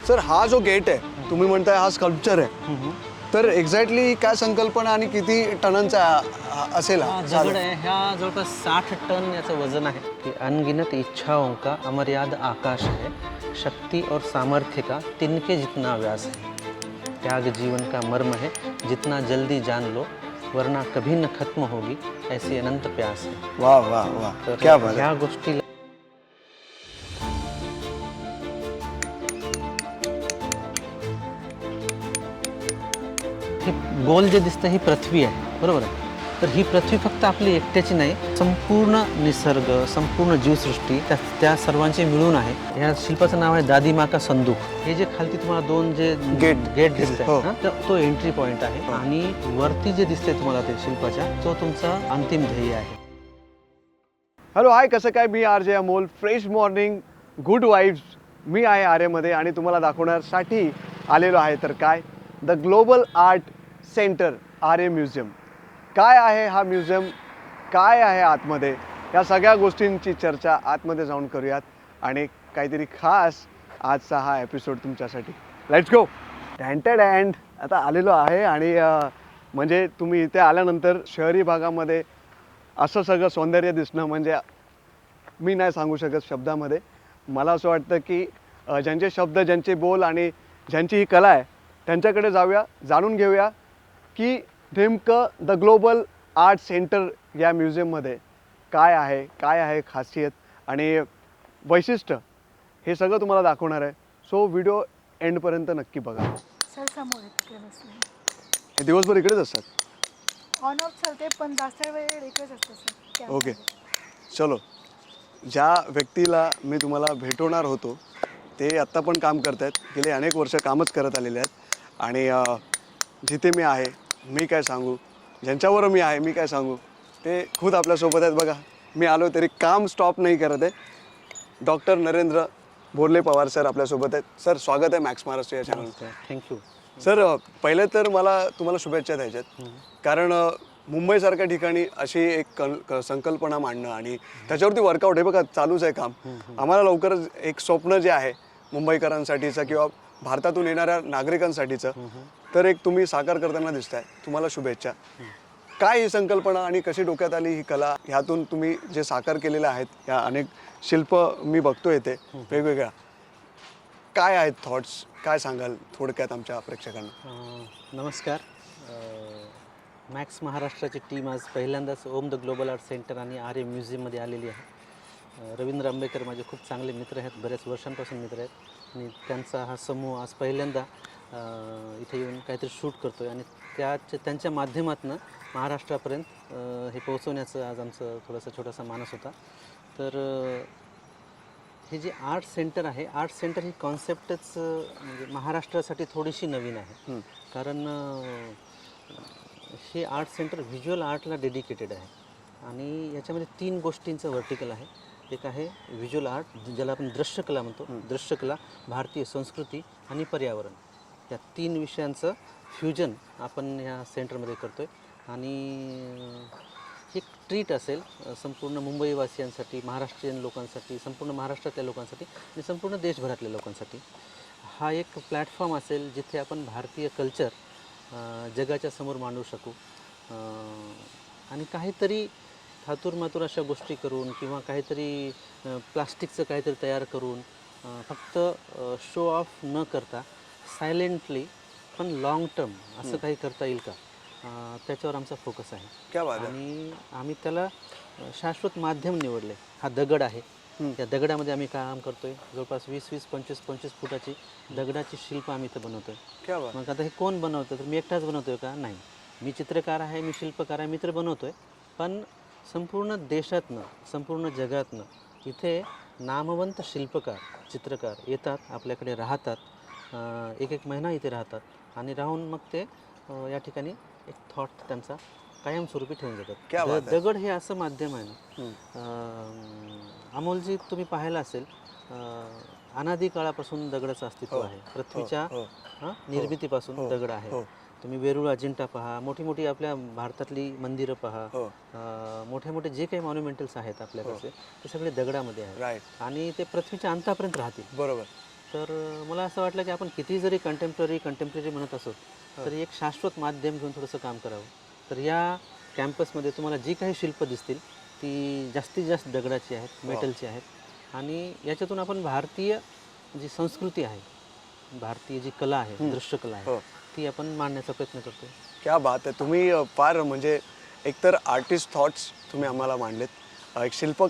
Sir हा जो gate आहे तुम्ही म्हणताय हा स्कल्पचर आहे, तर एक्झॅक्टली काय संकल्पना आणि किती टनांचा असेल हा दगड आहे, ह्या जवळपास 60 टन याचं वजन आहे. कि अनगिनत इच्छाओं का अमर्याद आकाश है, शक्ति और सामर्थ्य का तिनके जितना व्यास है, त्याग जीवन का मर्म है, जितना जल्दी जान लो वरना कभी न खत्म होगी ऐसी अनंत प्यास है. वा वा वा, तर क्या बात आहे. ह्या गोष्टी हे गोल जे दिसतं ही पृथ्वी आहे, बरोबर आहे. तर ही पृथ्वी फक्त आपली एकट्याची नाही, संपूर्ण निसर्ग, संपूर्ण जीवसृष्टी त्या सर्वांचे मिळून आहे. ह्या शिल्पाचं नाव आहे दादीमा का संदूक. हे जे खालती तुम्हाला दोन जे गेट दिसत हो. तो एंट्री पॉइंट आहे आणि वरती जे दिसते तुम्हाला ते शिल्पाच्या तो तुमचा अंतिम ध्येय आहे. हॅलो हाय, कसं काय. मी R J Amol. Fresh morning, good vibes. मी आहे आर्यमध्ये आणि तुम्हाला दाखवण्यासाठी आलेलो आहे तर काय, the global art centre Arya museum. काय आहे हा म्युझियम, काय आहे आतमध्ये, या सगळ्या गोष्टींची चर्चा आतमध्ये जाऊन करूयात आणि काहीतरी खास आजचा हा एपिसोड तुमच्यासाठी. Let's go. टँटेड अँड आता आलेलो आहे आणि म्हणजे तुम्ही इथे आल्यानंतर शहरी भागामध्ये असं सगळं सौंदर्य दिसणं म्हणजे मी नाही सांगू शकत शब्दामध्ये. मला असं वाटतं की ज्यांचे शब्द, ज्यांचे बोल आणि ज्यांची ही कला आहे त्यांच्याकडे जाऊया, जाणून घेऊया की नेमकं द ग्लोबल आर्ट सेंटर या म्युझियममध्ये काय आहे खासियत आणि वैशिष्ट्य, हे सगळं तुम्हाला दाखवणार आहे. सो व्हिडिओ एंडपर्यंत नक्की बघा. सर समोर आहे तिकडे बसले. हे दिवसभर इकडेच असतात. ऑन ऑफ चालते पण जास्त वेळ इकडेच असतं सर. ओके, चलो. ज्या व्यक्तीला मी तुम्हाला भेटवणार होतो ते आत्ता पण काम करत आहेत, गेले अनेक वर्ष कामच करत आलेले आहेत आणि जिथे मी आहे मी काय सांगू, ज्यांच्यावर मी आहे मी काय सांगू, ते खुद आपल्यासोबत आहेत. बघा, मी आलो तरी काम स्टॉप नाही करत आहे. डॉक्टर नरेंद्र बोर्ले पवार सर आपल्यासोबत आहेत. सर, स्वागत आहे मॅक्स महाराष्ट्र या चॅनलवर. Thank you sir. पहिले तर मला तुम्हाला शुभेच्छा द्यायच्यात, कारण मुंबईसारख्या ठिकाणी अशी एक संकल्पना मांडणं आणि त्याच्यावरती वर्कआउट, हे बघा चालूच आहे काम. आम्हाला लवकरच एक स्वप्न जे आहे मुंबईकरांसाठीचं किंवा भारतातून येणाऱ्या नागरिकांसाठीचं, तर एक तुम्ही साकार करताना दिसताय. तुम्हाला शुभेच्छा. काय ही संकल्पना आणि कशी डोक्यात आली ही कला, ह्यातून तुम्ही जे साकार केलेलं आहेत, या अनेक शिल्प मी बघतो येते वेगवेगळ्या, काय आहेत थॉट्स, काय सांगाल थोडक्यात आमच्या प्रेक्षकांना. नमस्कार. मॅक्स महाराष्ट्राची टीम आज पहिल्यांदाच ओम द ग्लोबल आर्ट सेंटर आणि आर्य म्युझियममध्ये आलेली आहे. रवींद्र आंबेकर माझे खूप चांगले मित्र आहेत, बऱ्याच वर्षांपासून मित्र आहेत आणि त्यांचा हा समूह आज पहिल्यांदा इथे येऊन काहीतरी शूट करतो आहे आणि त्यांच्या माध्यमातून महाराष्ट्रापर्यंत हे पोहोचवण्याचं आज आमचं थोडासा छोटासा मानस होता. तर हे जे आर्ट सेंटर आहे, आर्ट सेंटर ही कॉन्सेप्टच म्हणजे महाराष्ट्रासाठी थोडीशी नवीन आहे, कारण हे आर्ट सेंटर व्हिज्युअल आर्टला डेडिकेटेड आहे आणि याच्यामध्ये 3 गोष्टींचं व्हर्टिकल आहे. एक आहे व्हिज्युअल आर्ट, ज्याला आपण दृश्यकला म्हणतो. दृश्यकला, भारतीय संस्कृती आणि पर्यावरण, या 3 विषयांचं फ्युजन आपण ह्या सेंटरमध्ये करतो आहे आणि एक ट्रीट असेल संपूर्ण मुंबईवासियांसाठी, महाराष्ट्रीयन लोकांसाठी, संपूर्ण महाराष्ट्रातल्या लोकांसाठी आणि संपूर्ण देशभरातल्या लोकांसाठी. हा एक प्लॅटफॉर्म असेल जिथे आपण भारतीय कल्चर जगाच्या समोर मांडू शकू आणि काहीतरी थातूरमातूर अशा गोष्टी करून किंवा काहीतरी प्लास्टिकचं काहीतरी तयार करून फक्त शो ऑफ न करता सायलेंटली पण लॉंग टर्म असं काही करता येईल का, त्याच्यावर आमचा फोकस आहे. क्या बात आहे. आणि आम्ही त्याला शाश्वत माध्यम निवडले. हा दगड आहे, या दगडामध्ये आम्ही काम करतोय. जवळपास 20-20, 25-25 फुटाची दगडाची शिल्प आम्ही इथं बनवतोय. क्या बात. मग आता हे कोण बनवतं, तर मी एकटाच बनवतोय का? नाही, मी चित्रकार आहे, मी शिल्पकार आहे, मी तर बनवतोय, पण संपूर्ण देशातनं, संपूर्ण जगातनं इथे नामवंत शिल्पकार, चित्रकार येतात, आपल्याकडे राहतात, एक महिना इथे राहतात आणि राहून मग ते या ठिकाणी एक थॉट त्यांचा कायमस्वरूपी ठेवून जातात. दगड हे असं माध्यम आहे ना, अमोलजी, तुम्ही पाहायला असेल अनादी काळापासून दगडाचं अस्तित्व आहे. पृथ्वीच्या निर्मितीपासून दगड आहे. तुम्ही वेरूळ, अजिंठा पहा, मोठी मोठी आपल्या भारतातली मंदिरं पहा, मोठे मोठे जे काही मॉन्युमेंटल्स आहेत आपल्याकडचे, ते सगळे दगडामध्ये आहेत आणि ते पृथ्वीच्या अंतापर्यंत राहतील. बरोबर. तर मला असं वाटलं की आपण किती जरी कंटेम्पररी म्हणत असो तरी एक शाश्वत माध्यम घेऊन थोडंसं काम करावं. तर या कॅम्पसमध्ये तुम्हाला जी काही शिल्प दिसतील ती जास्तीत जास्त दगडाची आहेत, मेटलची आहेत आणि याच्यातून आपण भारतीय जी संस्कृती आहे, भारतीय जी कला आहे, दृश्यकला आहे, ती आपण मांडण्याचा प्रयत्न करतो. क्या बात आहे. तुम्ही फार म्हणजे एकतर आर्टिस्ट थॉट्स तुम्ही आम्हाला मांडलेत, एक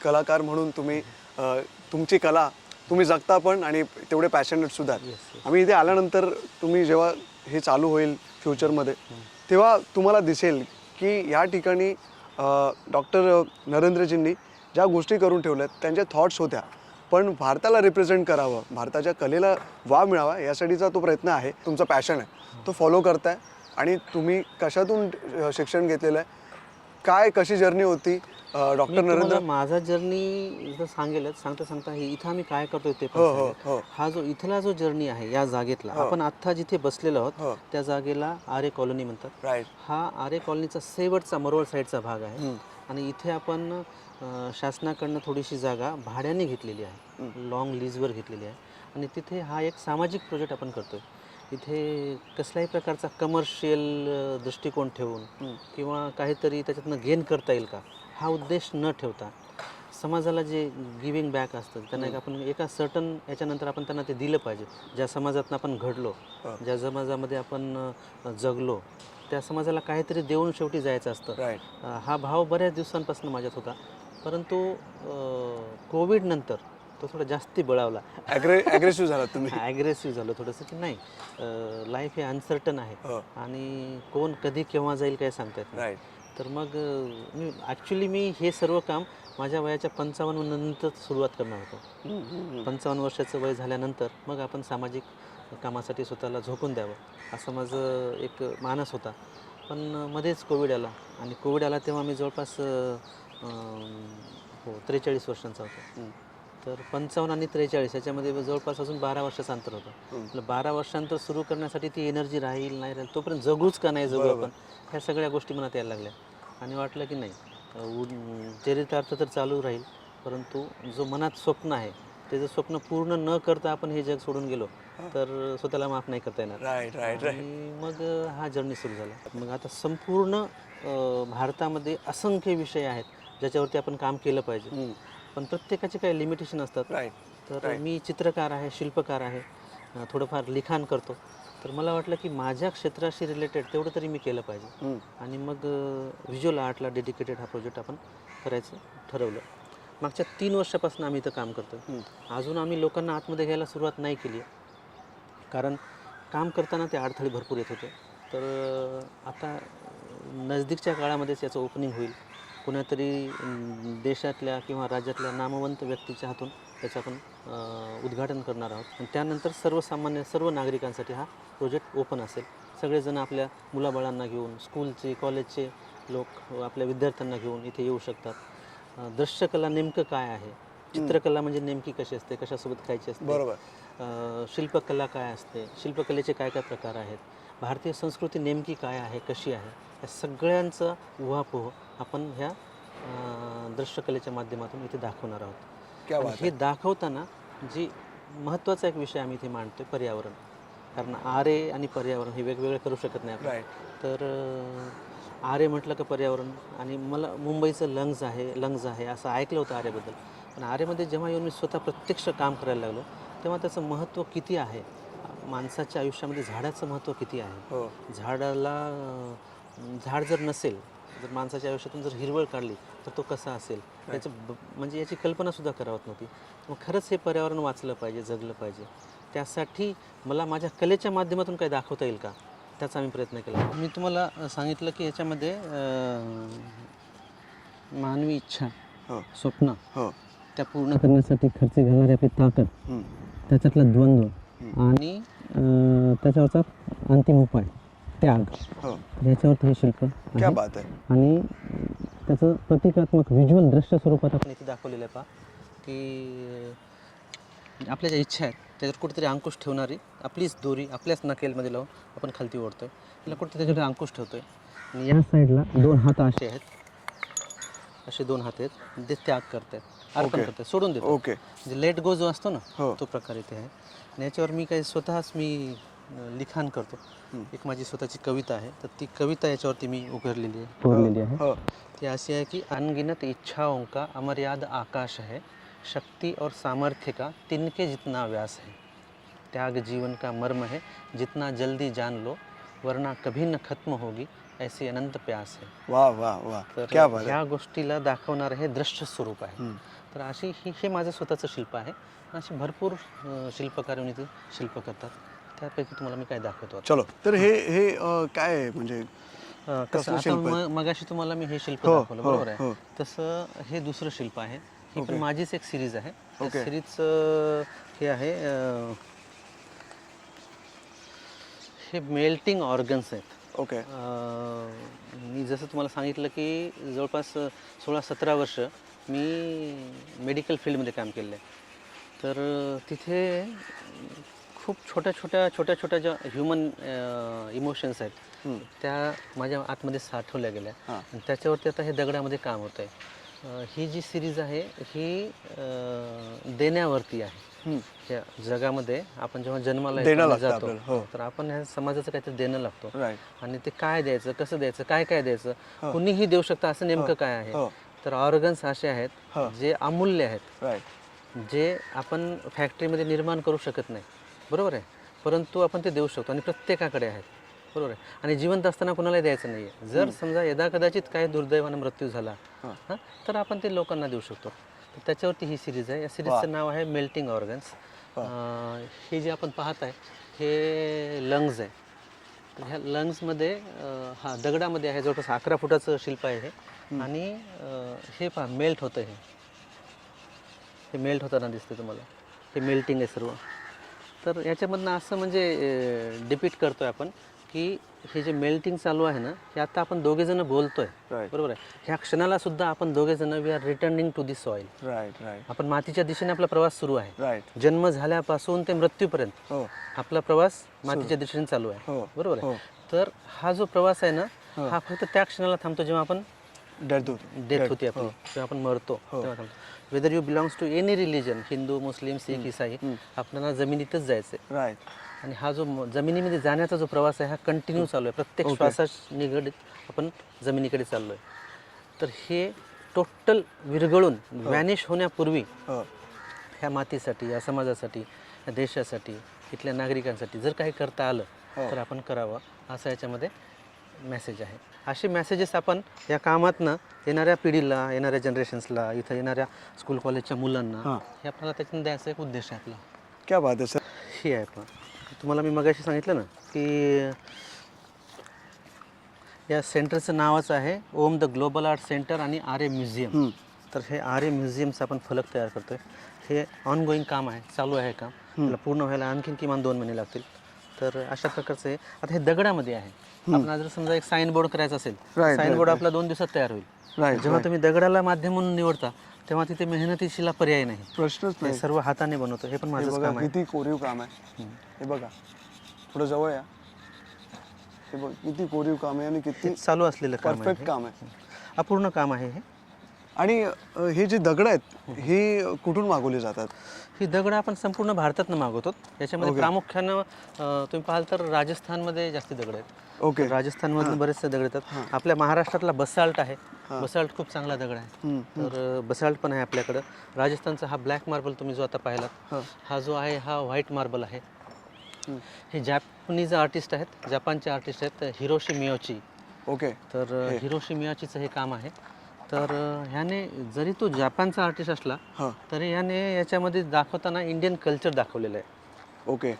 कलाकार म्हणून तुम्ही तुमची कला तुम्ही जगता पण आणि तेवढे पॅशनेट सुद्धा. आम्ही इथे आल्यानंतर तुम्ही जेव्हा हे चालू होईल फ्युचरमध्ये तेव्हा तुम्हाला दिसेल की या ठिकाणी डॉक्टर नरेंद्रजींनी ज्या गोष्टी करून ठेवल्यात त्यांच्या थॉट्स होत्या, पण भारताला रिप्रेझेंट करावं, भारताच्या कलेला वाव मिळावा यासाठीचा तो प्रयत्न आहे, तुमचा पॅशन आहे, तो फॉलो करताय. आणि तुम्ही कशातून शिक्षण घेतलेलं आहे, काय कशी जर्नी होती डॉक्टर नरेंद्र? माझा जर्नी जर सांगता हे इथं आम्ही काय करतोय ते पण हो. सांगेल. हा जो इथला जो जर्नी आहे या जागेतला, आपण आत्ता जिथे बसलेलो आहोत त्या जागेला आरे कॉलनी म्हणतात. राईट. हा आरे कॉलनीचा शेवटचा मरोळ साईडचा भाग आहे आणि इथे आपण शासनाकडनं थोडीशी जागा भाड्याने घेतलेली आहे, लॉंग लीजवर घेतलेली आहे आणि तिथे हा एक सामाजिक प्रोजेक्ट आपण करतोय. इथे कसल्याही प्रकारचा कमर्शियल दृष्टिकोन ठेवून किंवा काहीतरी त्याच्यातनं गेन करता येईल का हा उद्देश न ठेवता समाजाला जे गिविंग बॅक असतं त्यांना एक आपण एका सर्टन याच्यानंतर आपण त्यांना ते दिलं पाहिजे. ज्या समाजातनं आपण घडलो, ज्या समाजामध्ये आपण जगलो, त्या समाजाला काहीतरी देऊन शेवटी जायचं असतं. हा भाव बऱ्याच दिवसांपासून माझ्यात होता, परंतु कोविडनंतर तो थोडा जास्ती बळावला. ॲग्रेसिव्ह झाला तुम्ही? ॲग्रेसिव्ह झालं थोडंसं की नाही, लाईफ हे अनसर्टन आहे आणि कोण कधी केव्हा जाईल काय सांगता येत नाही. तर मग मी हे सर्व काम माझ्या वयाच्या 55 नंतर सुरुवात करणार होतो. 55 वर्षाचं वय झाल्यानंतर मग आपण सामाजिक कामासाठी स्वतःला झोकून द्यावं असं माझं एक मानस होता. पण मध्येच कोविड आला आणि कोविड आला तेव्हा मी जवळपास 43 वर्षांचा होतो. तर 55 आणि 43 याच्यामध्ये जवळपास अजून 12 वर्षाचं अंतर होतं. 12 वर्षांतर सुरू करण्यासाठी ती एनर्जी राहील नाही राहील तोपर्यंत जगूच का नाही जगू आपण, ह्या सगळ्या गोष्टी मनात यायला लागल्या आणि वाटलं की नाही चरितार्थ तर चालू राहील, परंतु जो मनात स्वप्न आहे ते जर स्वप्न पूर्ण न करता आपण हे जग सोडून गेलो तर स्वतःला माफ नाही करता येणार. आणि मग हा जर्नी सुरू झाला. मग आता संपूर्ण भारतामध्ये असंख्य विषय आहेत ज्याच्यावरती आपण काम केलं पाहिजे, पण प्रत्येकाचे काही लिमिटेशन असतात. तर मी चित्रकार आहे, शिल्पकार आहे, थोडंफार लिखाण करतो. तर मला वाटलं की माझ्या क्षेत्राशी रिलेटेड तेवढं तरी मी केलं पाहिजे आणि मग व्हिज्युअल आर्टला डेडिकेटेड हा प्रोजेक्ट आपण करायचं ठरवलं. मागच्या 3 वर्षापासून आम्ही इथं काम करतो. अजून आम्ही लोकांना आतमध्ये घ्यायला सुरुवात नाही केली आहे, कारण काम करताना ते अडथळे भरपूर येत होते. तर आता नजदीकच्या काळामध्येच याचं ओपनिंग होईल. कुणातरी देशातल्या किंवा राज्यातल्या नामवंत व्यक्तीच्या हातून त्याचं आपण उद्घाटन करणार आहोत आणि त्यानंतर सर्वसामान्य सर्व नागरिकांसाठी हा प्रोजेक्ट ओपन असेल. सगळेजण आपल्या मुलाबाळांना घेऊन, स्कूलचे कॉलेजचे लोक आपल्या विद्यार्थ्यांना घेऊन इथे येऊ शकतात. दृश्यकला नेमकं काय आहे, चित्रकला म्हणजे नेमकी कशी असते, कशासोबत खायची असते, बरोबर, शिल्पकला काय असते, शिल्पकलेचे काय काय प्रकार आहेत, भारतीय संस्कृती नेमकी काय आहे, कशी आहे, या सगळ्यांचा उहापोह आपण ह्या दृश्यकलेच्या माध्यमातून इथे दाखवणार आहोत. हे दाखवताना जी महत्त्वाचा एक विषय आम्ही इथे मांडतो आहे, पर्यावरण. कारण आरे आणि पर्यावरण हे वेगवेगळे करू शकत नाही आपण. तर आरे म्हटलं का पर्यावरण, आणि मला मुंबईचं लंग्ज आहे असं ऐकलं होतं आरेबद्दल. पण आरेमध्ये जेव्हा येऊन मी स्वतः प्रत्यक्ष काम करायला लागलो तेव्हा त्याचं महत्त्व किती आहे, माणसाच्या आयुष्यामध्ये झाडाचं महत्त्व किती आहे. झाड जर नसेल, जर माणसाच्या आयुष्यातून जर हिरवळ काढली तर तो कसा असेल, त्याचं म्हणजे याची कल्पनासुद्धा करावत नव्हती. मग खरंच हे पर्यावरण वाचलं पाहिजे, जगलं पाहिजे. त्यासाठी मला माझ्या कलेच्या माध्यमातून काही दाखवता येईल का, त्याचा आम्ही प्रयत्न केला. मी तुम्हाला सांगितलं की याच्यामध्ये मानवी इच्छा, स्वप्न, त्या पूर्ण करण्यासाठी खर्च घालणारी आपली ताकद, त्याच्यातला द्वंद्व आणि त्याच्यावरचा अंतिम उपाय त्याग, याच्यावरती हे शिल्प आहे. आणि त्याचं प्रतिकात्मक व्हिज्युअल दृश्य स्वरूपात आपण इथे दाखवलेलं आहे. पहा की आपल्या ज्या इच्छा आहेत त्याच्यावर कुठेतरी अंकुश ठेवणारी आपलीच दोरी आपल्याच नकेलमध्ये लावून आपण खालती ओढतोय, त्याला कुठेतरी त्याच्याकडे अंकुश ठेवतोय. आणि या साईडला 2 हात असे आहेत, असे 2 हात आहेत, ते त्याग करत आहेत. अर्पण करतो, सोडून देतो. ओके. म्हणजे लेट गो जो असतो ना हो. तो प्रकार इथे आहे. आणि याच्यावर मी काही स्वतःच मी लिखाण करतो. एक माझी स्वतःची कविता आहे, तर ती कविता याच्यावरती मी उघडलेली आहे. हो. ती अशी आहे की अनगिनत इच्छाओं का अमर्याद आकाश है, शक्ति और सामर्थ्य का तिनके जितना व्यास है, त्याग जीवन का मर्म है, जितना जल्दी जान लो वरना कभी न खत्म होगी ऐसी अनंत प्यास है. वा वा वा, तर क्या बात आहे. ह्या गोष्टीला दाखवणारं हे दृश्य स्वरूप आहे. तर अशी हे माझं स्वतःचं शिल्प आहे. अशी भरपूर शिल्पकार येऊन इथे शिल्प करतात. त्यापैकी तुम्हाला मी काय दाखवतो आता. चलो, तर हे काय आहे म्हणजे कसं कसलं आता शिल्प आहे? मगाशी तुम्हाला मी हे शिल्प हो, दाखवलं, हो, बरोबर हो. आहे. तसं हे दुसरं शिल्प आहे. ही पण ओके. माझीच एक सिरीज आहे. ओके. सिरीजचं हे आहे हे मेल्टिंग ऑर्गन्स आहेत. ओके. मी जसं तुम्हाला सांगितलं की जवळपास 16-17 वर्ष मी मेडिकल फील्डमध्ये काम केलेलं आहे. तर तिथे खूप छोट्या छोट्या ज्या ह्युमन इमोशन्स आहेत त्या माझ्या आतमध्ये साठवल्या गेल्या. हां. आणि त्याच्यावरती आता हे दगडामध्ये काम होतं आहे. ही जी सिरीज आहे ही देण्यावरती आहे. या जगामध्ये आपण जेव्हा जन्माला देणं येतो आणि लागतं जातो, आपल्याला, हो. तर आपण ह्या समाजाचं काहीतरी देणं लागतो. राईट. आणि ते काय द्यायचं, कसं द्यायचं, काय द्यायचं, कुणीही देऊ शकतं असं नेमकं काय आहे. हो. तर ऑर्गन्स असे आहेत जे अमूल्य आहेत, राईट. जे आपण फॅक्टरीमध्ये निर्माण करू शकत नाही, बरोबर आहे, परंतु आपण ते देऊ शकतो आणि प्रत्येकाकडे आहेत, बरोबर आहे. आणि जिवंत असताना कुणालाही द्यायचं नाही आहे. जर समजा यदाकदाचित काही दुर्दैवानं मृत्यू झाला हां, तर आपण ते लोकांना देऊ शकतो. तर त्याच्यावरती ही सिरीज आहे. या सिरीजचं नाव आहे मेल्टिंग ऑर्गन्स. हे जे आपण पाहत आहे हे लंग्स आहे. तर ह्या लंग्समध्ये हा दगडामध्ये आहे, जवळपास 11 फुटाचं शिल्प आहे हे. आणि हे पहा मेल्ट होतं, हे मेल्ट होताना दिसते तुम्हाला. हे मेल्टिंग आहे सर्व. तर याच्यामधनं असं म्हणजे डिपिक्ट करतोय आपण की हे जे मेल्टिंग चालू आहे ना, हे आता आपण दोघेजण बोलतोय, Right. बरोबर आहे. ह्या क्षणाला सुद्धा आपण दोघेजण we are returning to the soil. Right. Right. आपण मातीच्या दिशेने आपला प्रवास सुरू आहे. राईट. जन्म झाल्यापासून ते मृत्यूपर्यंत हो. आपला प्रवास मातीच्या दिशेने चालू आहे, हो. बरोबर हो. आहे. तर हा जो प्रवास आहे ना, हा फक्त त्या क्षणाला थांबतो जेव्हा आपण डेथ होती. डेथ होती आपली, जेव्हा आपण मरतो तेव्हा थांबतो. Whether you belongs to any religion, Hindu, Muslim, Sikh, ईसाई, आपल्याला जमिनीतच जायचं आहे. राईट. आणि हा जो जमिनीमध्ये जाण्याचा जो प्रवास आहे हा कंटिन्यू चालू आहे. प्रत्येक श्वासास निगडीत आपण जमिनीकडे चाललो आहे. तर हे टोटल विरघळून व्हॅनिश होण्यापूर्वी हो. ह्या मातीसाठी, या समाजासाठी, या देशासाठी, इथल्या नागरिकांसाठी जर काही करता आलं तर आपण करावं, असं याच्यामध्ये मेसेज आहे. असे मेसेजेस आपण या कामातनं येणाऱ्या पिढीला, येणाऱ्या जनरेशन्सला, इथं येणाऱ्या स्कूल कॉलेजच्या मुलांना, हे आपल्याला त्याच्यातून द्यायचा एक उद्देश आहे आपला. क्या बात आहे सर. हे आहे आपलं. तुम्हाला मी मगाशी सांगितलं ना की या सेंटरचं नावच आहे ओम द ग्लोबल आर्ट सेंटर आणि आर्य म्युझियम. तर हे आर्य म्युझियमचा आपण फलक तयार करतोय. हे ऑनगोईंग काम आहे, चालू आहे काम. त्याला पूर्ण व्हायला आणखीन किमान 2 महिने लागतील. तर अशा प्रकारचं आहे. आता हे दगडामध्ये आहे. आपण जर समजा एक साईन बोर्ड करायचा असेल, साईन बोर्ड आपला 2 दिवसात तयार होईल. राईट. जेव्हा तुम्ही दगडाला माध्यम म्हणून निवडता तेव्हा तिथे मेहनतीशीला पर्याय नाही. प्रश्नच हे नाही. सर्व हाताने बनवतो. हे पण हे माझं बघा काम आहे. किती कोरीव काम आहे. हे बघा थोडं जवळ या. हे बघ किती कोरीव काम आहे आणि किती चालू असलेलं काम आहे. परफेक्ट काम आहे. अपूर्ण काम आहे हे. आणि हे जे दगड आहेत हे कुठून मागवले जातात? ही दगडं आपण संपूर्ण भारतातनं मागवतो. याच्यामध्ये प्रामुख्यानं तुम्ही पाहाल तर राजस्थानमध्ये जास्ती दगड आहेत. ओके. राजस्थानमधून बरेचसे दगड येतात. आपल्या महाराष्ट्रातला बसाल्ट आहे. बसाल्ट खूप चांगला दगड आहे. तर बसाल्ट पण आहे आपल्याकडं. राजस्थानचा हा ब्लॅक मार्बल तुम्ही जो आता पाहिलात, हा जो आहे हा व्हाईट मार्बल आहे. हे जॅपनीज आर्टिस्ट आहेत, जपानचे आर्टिस्ट आहेत, हिरोशी मियोची. ओके. तर हिरोशी मियाचीचं हे काम आहे. तर ह्याने जरी तो जपानचा आर्टिस्ट असला तरी ह्याने याच्यामध्ये दाखवताना इंडियन कल्चर दाखवलेलं आहे. ओके.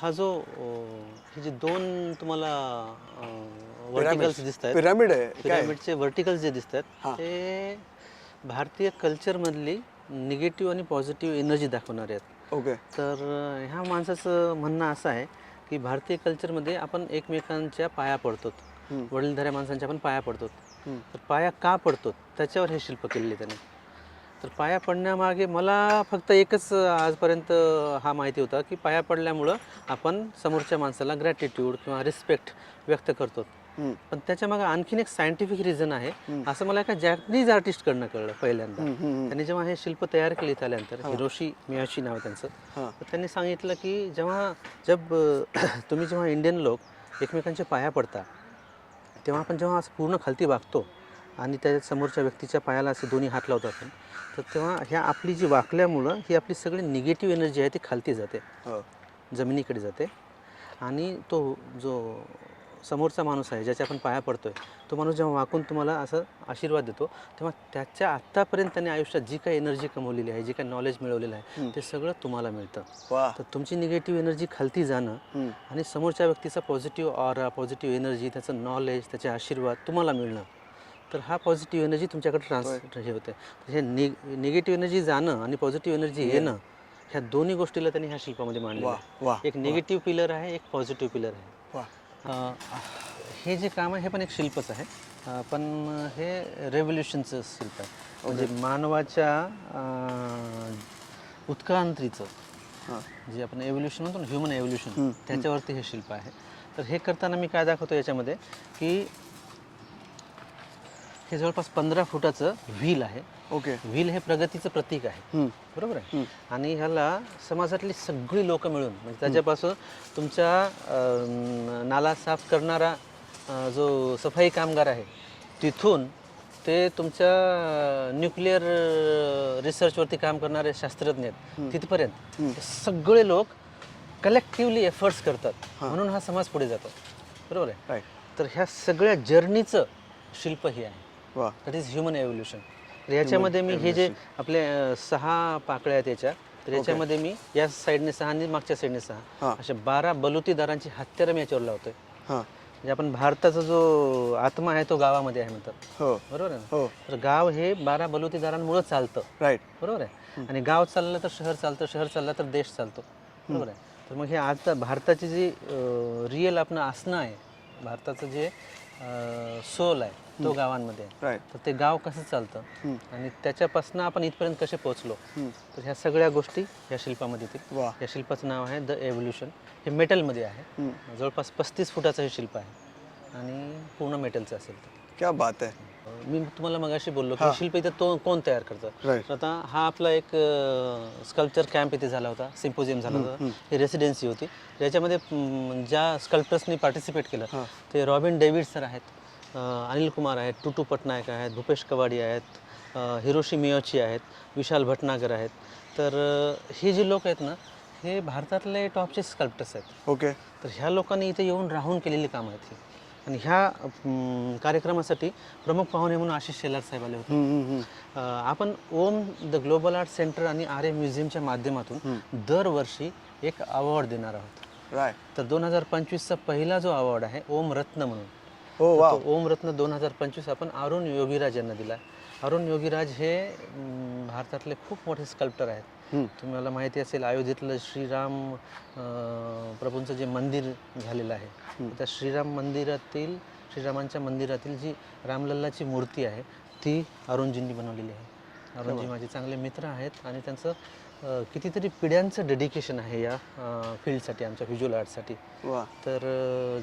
हा जो हे जे 2 तुम्हाला वर्टिकल्स दिसत आहेत, पिरामिड आहे. पिरामिडचे वर्टिकल्स जे दिसत आहेत ते भारतीय कल्चरमधली निगेटिव्ह आणि पॉझिटिव्ह एनर्जी दाखवणारे आहेत. ओके. तर ह्या माणसाचं म्हणणं असं आहे की भारतीय कल्चरमध्ये आपण एकमेकांच्या पाया पडतो, वडीलधाऱ्या माणसांच्या आपण पाया पडतो. तर पाया का पडतो त्याच्यावर हे शिल्प केलेले त्याने. तर पाया पडण्यामागे मला फक्त एकच आजपर्यंत हा माहिती होता की पाया पडल्यामुळं आपण समोरच्या माणसाला ग्रॅटिट्यूड किंवा रिस्पेक्ट व्यक्त करतो. पण त्याच्या मागे आणखीन एक सायंटिफिक रिझन आहे. असं मला एका जॅपनीज आर्टिस्टकडनं कळलं पहिल्यांदा. त्यांनी जेव्हा हे शिल्प तयार केले आल्यानंतर, हिरोशी मियाशी नाव आहे त्यांचं, तर त्यांनी सांगितलं की तुम्ही जेव्हा इंडियन लोक एकमेकांच्या पाया पडता, तेव्हा आपण जेव्हा असं पूर्ण खालती वागतो आणि त्या समोरच्या व्यक्तीच्या पायाला असे दोन्ही हात लावतो आपण, तर तेव्हा ह्या आपली जी वाकल्यामुळं ही आपली सगळी निगेटिव्ह एनर्जी आहे ती खालती जाते, जमिनीकडे जाते. आणि तो जो समोरचा माणूस आहे ज्याच्या आपण पाया पडतोय, तो माणूस जेव्हा वाकून तुम्हाला असं आशीर्वाद देतो, तेव्हा त्याच्या आत्तापर्यंत त्याने आयुष्यात जी काही एनर्जी कमवलेली आहे, जे काही नॉलेज मिळवलेलं आहे, ते सगळं तुम्हाला मिळतं. तर तुमची निगेटिव्ह एनर्जी खालती जाणं आणि समोरच्या व्यक्तीचा पॉझिटिव्ह ऑरा, पॉझिटिव्ह एनर्जी, त्याचं नॉलेज, त्याचे आशीर्वाद तुम्हाला मिळणं, तर हा पॉझिटिव्ह एनर्जी तुमच्याकडे हे होते. हे निगेटिव्ह एनर्जी जाणं आणि पॉझिटिव्ह एनर्जी येणं, ह्या दोन्ही गोष्टीला त्यांनी ह्या शिल्पामध्ये मांडलेलं आहे. एक निगेटिव्ह पिलर आहे, एक पॉझिटिव्ह पिलर आहे. हे जे काम आहे हे पण एक शिल्पच आहे, पण हे रेव्होल्युशनचं शिल्प आहे. म्हणजे मानवाच्या उत्क्रांतीचं जे आपण एव्होल्युशन म्हणतो ना, ह्युमन एव्होल्युशन, त्याच्यावरती हे शिल्प आहे. तर हे करताना मी काय दाखवतो याच्यामध्ये की हे जवळपास 15 फुटाचं व्हील आहे. व्हील हे प्रगतीचं प्रतीक आहे, बरोबर आहे. आणि ह्याला समाजातली सगळी लोक मिळून, म्हणजे त्याच्यापासून तुमच्या नाला साफ करणारा जो सफाई कामगार आहे तिथून ते तुमच्या न्यूक्लिअर रिसर्चवरती काम करणारे शास्त्रज्ञ आहेत तिथपर्यंत सगळे लोक कलेक्टिव्हली एफर्ट्स करतात, म्हणून हा समाज पुढे जातो, बरोबर आहे. तर ह्या सगळ्या जर्नीचं शिल्प हे आहे, दॅट इज ह्युमन एव्होल्युशन. तर याच्यामध्ये मी हे जे आपले 6 पाकळ्या आहेत याच्या, तर याच्यामध्ये मी या साईडने 6 आणि मागच्या साईडने 6 अशा 12 बलुतीदारांची हत्यारं मी याच्यावर लावतोय. म्हणजे आपण भारताचा जो आत्मा आहे तो गावामध्ये आहे म्हणतात, बरोबर आहे ना. तर गाव हे 12 बलुतीदारांमुळे चालतं, बरोबर आहे. आणि गाव चाललं तर शहर चालतं, शहर चाललं तर देश चालतो, बरोबर आहे. तर मग हे आता भारताची जी रिअल आपण असणं आहे, भारताचं जे सोल आहे तो गावांमध्ये आहे. तर ते गाव कसं चालतं आणि त्याच्यापासून आपण इथपर्यंत कसे पोहोचलो, तर ह्या सगळ्या गोष्टी ह्या शिल्पामध्ये येतील. या शिल्पाचं नाव आहे द एव्होल्युशन. हे मेटलमध्ये आहे, जवळपास 35 फुटाचं हे शिल्प आहे आणि पूर्ण मेटलचं असेल. क्या बात आहे. मी तुम्हाला मगाशी बोललो की शिल्प इथं कोण तयार करतं. तर आता हा आपला एक स्कल्पचर कॅम्प इथे झाला होता, सिम्पोजियम झाला होता, ही रेसिडेन्सी होती. याच्यामध्ये ज्या स्कल्प्टर्सनी पार्टिसिपेट केलं ते रॉबिन डेव्हिड सर आहेत, अनिल कुमार आहेत, टुटू पटनायक आहेत, भूपेश कवाडी आहेत, हिरोशी मियाची आहेत, विशाल भटनागर आहेत. तर हे जे लोक आहेत ना, हे भारतातले टॉपचे स्कल्प्टर्स आहेत. तर ह्या लोकांनी इथे येऊन राहून केलेली कामं आहेत ही. आणि ह्या कार्यक्रमासाठी प्रमुख पाहुणे म्हणून आशिष शेलार साहेब आले होते. आपण ओम द ग्लोबल आर्ट सेंटर आणि आर्य म्युझियमच्या माध्यमातून दरवर्षी एक अवॉर्ड देणार आहोत. तर 2025चा पहिला जो अवॉर्ड आहे ओम रत्न म्हणून, ओम रत्न 2025 आपण अरुण योगीराज यांना दिला. अरुण योगीराज हे भारतातले खूप मोठे स्कल्प्टर आहेत. तुम्हाला माहिती असेल अयोध्येतलं श्रीराम प्रभूंचं जे मंदिर झालेलं आहे, त्या श्रीरामांच्या मंदिरातील जी रामलल्लाची मूर्ती आहे ती अरुणजींनी बनवलेली आहे. अरुणजी माझे चांगले मित्र आहेत आणि त्यांचं कितीतरी पिढ्यांचं डेडिकेशन आहे या फील्डसाठी, आमच्या व्हिज्युअल आर्टसाठी. तर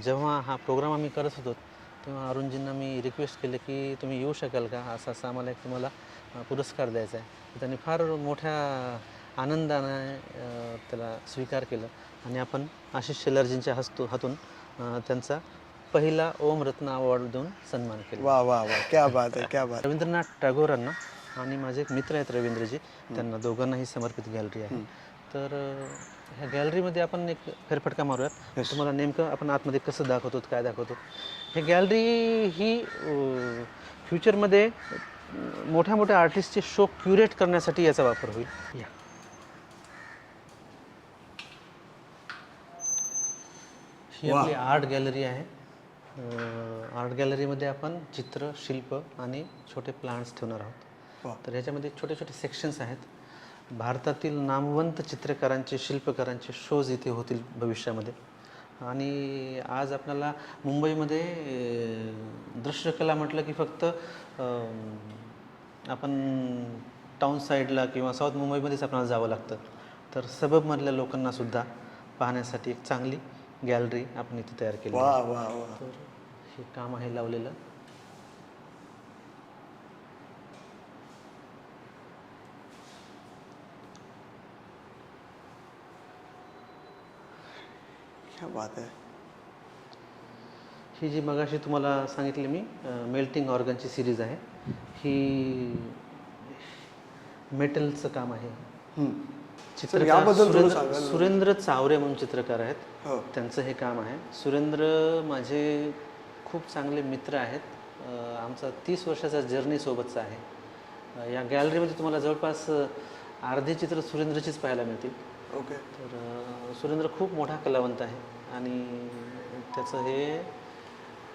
जेव्हा हा प्रोग्राम आम्ही करत होतो तेव्हा अरुणजींना मी रिक्वेस्ट केलं की तुम्ही येऊ शकाल का, असं आम्हाला एक तुम्हाला पुरस्कार द्यायचा आहे. त्यांनी फार मोठ्या आनंदाने त्याला स्वीकार केलं आणि आपण आशिष शेलारजींच्या हातून त्यांचा पहिला ओम रत्न अवॉर्ड देऊन सन्मान केला. वा वा वा, क्या बात आहे, क्या बात. रवींद्रनाथ टागोरांना आणि माझे एक मित्र आहेत रवींद्रजी, त्यांना दोघांनाही समर्पित गॅलरी आहे. तर ह्या गॅलरीमध्ये आपण एक फेरफटका मारूयात, तुम्हाला नेमकं आपण आतमध्ये कसं दाखवतो, काय दाखवतो. हे गॅलरी ही फ्युचरमध्ये मोठ्या मोठ्या आर्टिस्टचे शो क्युरेट करण्यासाठी याचा वापर होईल. ही आपली आर्ट गॅलरी आहे. आर्ट गॅलरीमध्ये आपण चित्र, शिल्प आणि छोटे प्लांट्स ठेवणार आहोत. तर ह्याच्यामध्ये छोटे छोटे सेक्शन्स आहेत. भारतातील नामवंत चित्रकारांचे, शिल्पकारांचे शोज इथे होतील भविष्यामध्ये. आणि आज आपल्याला मुंबईमध्ये दृश्यकला म्हटलं की फक्त आपण टाउन साईडला किंवा साऊथ मुंबईमध्येच आपल्याला जावं लागतं. तर सबबमधल्या लोकांनासुद्धा पाहण्यासाठी एक चांगली गॅलरी आपण इथे तयार केली. वा वा वा. हे काम आहे लावलेलं. क्या बात आहे. ही जी मगाशी तुम्हाला सांगितली मी मेल्टिंग ऑर्गनची सिरीज आहे, ही मेटलचं काम आहे. सर याबद्दल थोडं सांगाल? सुरेंद्र चावरे म्हणून चित्रकार आहेत, हो. त्यांचं हे काम आहे. सुरेंद्र माझे खूप चांगले मित्र आहेत. आमचा 30 वर्षाचा जर्नी सोबतचा आहे. या गॅलरीमध्ये तुम्हाला जवळपास अर्धे चित्र सुरेंद्रचीच पाहायला मिळतील. ओके. तर सुरेंद्र खूप मोठा कलावंत आहे आणि त्याचं हे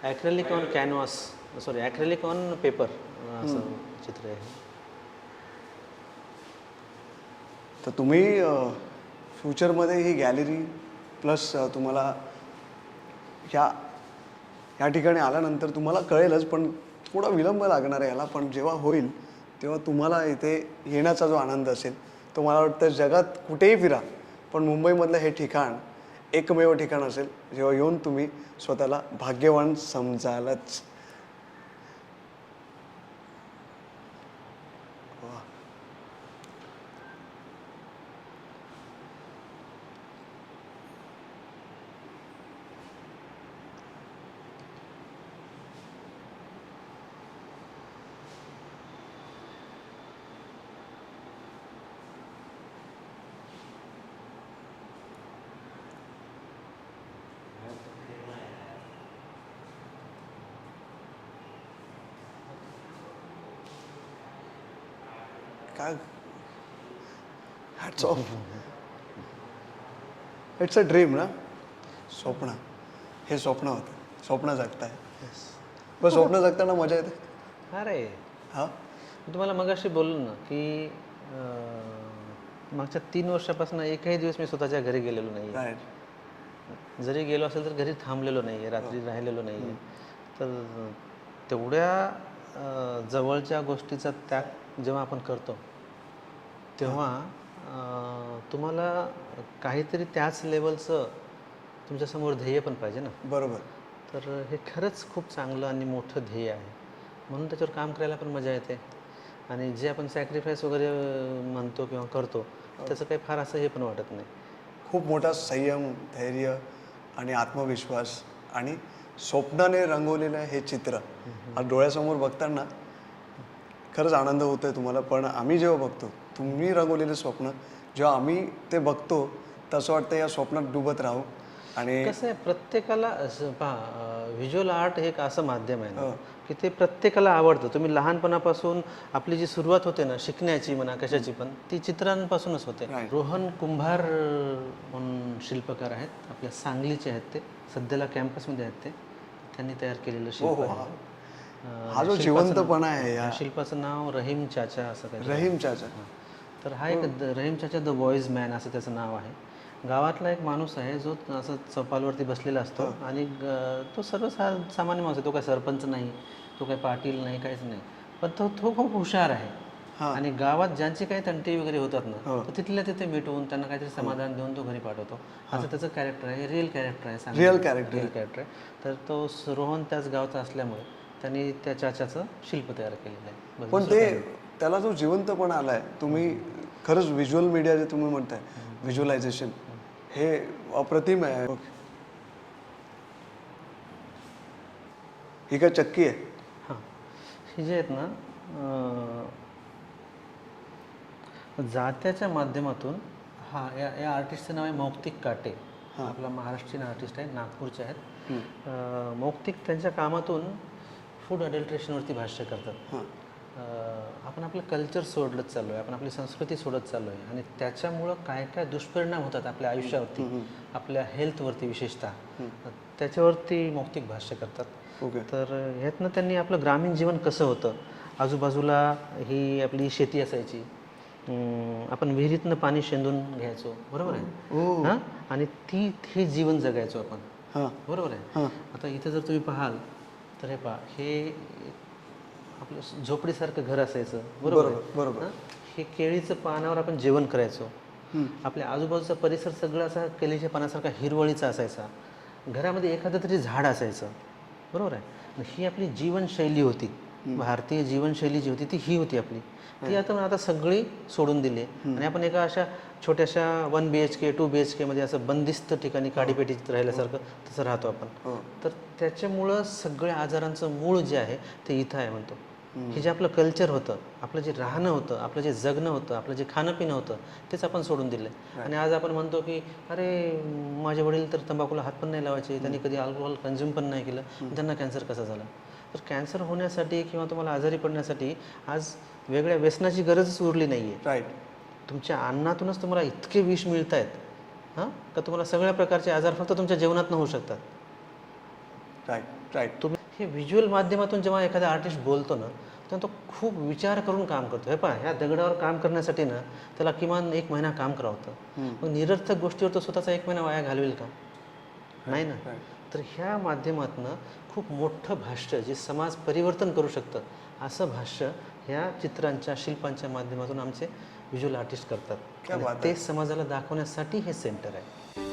acrylic on canvas acrylic on paper असं चित्र आहे. तर तुम्ही फ्युचरमध्ये ही गॅलरी प्लस तुम्हाला ह्या ठिकाणी आल्यानंतर तुम्हाला कळेलच, पण थोडा विलंब लागणार आहे याला, पण जेव्हा होईल तेव्हा तुम्हाला इथे येण्याचा जो आनंद असेल तो मला वाटतं जगात कुठेही फिरा, पण मुंबईमधलं हे ठिकाण एकमेव ठिकाण असेल जेव्हा येऊन तुम्ही स्वतःला भाग्यवान समजालच. काय hats off. It's a dream ना. स्वप्न, हे स्वप्न होतं. स्वप्न जगताय, बस स्वप्न जगताना मजा येते. अरे हां, मी तुम्हाला मगाशी बोललो ना की मागच्या 3 वर्षापासून एकही दिवस मी स्वतःच्या घरी गेलेलो नाही आहे. राईट. जरी गेलो असेल तर घरी थांबलेलो नाही आहे, रात्री राहिलेलो नाही आहे. तर तेवढ्या जवळच्या गोष्टीचा त्याग जेव्हा आपण करतो तेव्हा तुम्हाला काहीतरी त्याच लेवलचं तुमच्यासमोर ध्येय पण पाहिजे ना. बरोबर. तर हे खरंच खूप चांगलं आणि मोठं ध्येय आहे, म्हणून त्याच्यावर काम करायला पण मजा येते. आणि जे आपण सॅक्रिफाईस वगैरे म्हणतो किंवा करतो त्याचं काही फार असं हे पण वाटत नाही. खूप मोठा संयम, धैर्य आणि आत्मविश्वास आणि स्वप्नाने रंगवलेलं हे चित्र आज डोळ्यासमोर बघताना खरंच आनंद होतोय तुम्हाला. पण आम्ही जेव्हा बघतो तुम्ही रंगवलेलं स्वप्न, जेव्हा आम्ही ते बघतो तसं वाटतं या स्वप्नात डुबत राहू. आणि कसं आहे, प्रत्येकाला पहा, व्हिज्युअल आर्ट हे एक असं माध्यम आहे ना की ते प्रत्येकाला आवडतं. तुम्ही लहानपणापासून आपली जी सुरुवात होते ना शिकण्याची म्हणा कशाची पण, ती चित्रांपासूनच होते. रोहन कुंभार म्हणून शिल्पकार आहेत, आपल्या सांगलीचे आहेत. ते सध्याला कॅम्पसमध्ये आहेत. त्यांनी तयार केलेलं शिल्प आहे. हा जो जिवंतपणा आहे या शिल्पाचं नाव रहीम चाचा असं काही. रहीम चाचा. तर हा एक रहीम चाचा द वॉइस मॅन असं त्याचं नाव आहे. गावातला एक माणूस आहे जो असं चौपालवरती बसलेला असतो आणि तो सामान्य माणूस आहे. तो काय सरपंच नाही, तो काय पाटील नाही, काहीच नाही, पण तो खूप हुशार आहे. आणि गावात ज्यांची काही तंटी वगैरे होतात ना तर तिथल्या तिथे मिटवून त्यांना काहीतरी समाधान देऊन तो घरी पाठवतो. असं त्याचं कॅरेक्टर आहे. रिअल कॅरेक्टर आहे. रिअल कॅरेक्टर आहे. तर तो रोहन त्याच गावचा असल्यामुळे त्यांनी त्या चाचाचं शिल्प तयार केलेलं आहे. पण ते त्याला जो जिवंतपणा आलाय, तुम्ही खरंच व्हिज्युअल मीडिया जे तुम्ही म्हणताय व्हिज्युअलायझेशन, हे अप्रतिम आहे. ही काय चक्की आहे? हां, ही जे आहेत ना जात्याच्या माध्यमातून या आर्टिस्टचं नाव आहे मौक्तिक काटे. आपला महाराष्ट्रीयन आर्टिस्ट आहे, नागपूरचे आहेत. मौक्तिक त्यांच्या कामातून फूड अडल्ट्रेशनवरती भाष्य करतात. आपण आपलं कल्चर सोडत चाललो आहे, आपण आपली संस्कृती सोडत चाललो आहे आणि त्याच्यामुळं काय काय दुष्परिणाम होतात आपल्या आयुष्यावरती, आपल्या हेल्थवरती विशेषतः, त्याच्यावरती मौक्तिक भाष्य करतात. तर ह्यातनं त्यांनी आपलं ग्रामीण जीवन कसं होतं, आजूबाजूला ही आपली शेती असायची, आपण विहिरीतनं पाणी शेंदून घ्यायचो, बरोबर आहे हां, आणि हे जीवन जगायचो आपण, बरोबर आहे. आता इथं जर तुम्ही पाहाल तर हे पहा, हे आपलं झोपडीसारखं घर असायचं, बरोबर. हे केळीचं पानावर आपण जेवण करायचो. आपल्या आजूबाजूचा परिसर सगळा असा केळीच्या पानासारखा हिरवळीचा असायचा. घरामध्ये एखादं तरी झाड असायचं. बरोबर आहे. आणि ही आपली जीवनशैली होती, भारतीय जीवनशैली जी होती ती ही होती आपली. ती आता सगळी सोडून दिली आणि आपण एका अशा छोट्याशा 1 BHK 2 BHK मध्ये असं बंदिस्त ठिकाणी काडीपेटीत राहिल्यासारखं तसं राहतो आपण. तर त्याच्यामुळं सगळ्या आजारांचं मूळ जे आहे ते इथं आहे म्हणतो. हे जे आपलं कल्चर होतं, आपलं जे राहणं होतं, आपलं जे जगणं होतं, आपलं जे खाणंपिणं होतं तेच आपण सोडून दिलं. आणि आज आपण म्हणतो की अरे माझे वडील तर तंबाखूला हात पण नाही लावायचे, त्यांनी कधी अल्कोहोल कन्झ्युम पण नाही केलं, त्यांना कॅन्सर कसा झाला. तर कॅन्सर होण्यासाठी किंवा तुम्हाला आजारी पडण्यासाठी आज वेगळ्या व्यसनाची गरजच उरली नाही आहे. राईट. तुमच्या अन्नातूनच तुम्हाला इतके विष मिळत आहेत हां का तुम्हाला सगळ्या प्रकारचे आजार फक्त तुमच्या जेवणात होऊ शकतात. राईट. तुम्ही हे व्हिज्युअल माध्यमातून जेव्हा एखादा आर्टिस्ट बोलतो ना तेव्हा तो खूप विचार करून काम करतो. हे पहा, ह्या दगडावर काम करण्यासाठी ना त्याला किमान 1 महिना काम करावं होतं. मग निरर्थक गोष्टीवर तो स्वतःचा 1 महिना वाया घालवेल का? नाही ना. तर ह्या माध्यमातनं खूप मोठं भाष्य जे समाज परिवर्तन करू शकतं असं भाष्य ह्या चित्रांच्या शिल्पांच्या माध्यमातून आमचे व्हिज्युअल आर्टिस्ट करतात. आणि ते समाजाला दाखवण्यासाठी हे सेंटर आहे.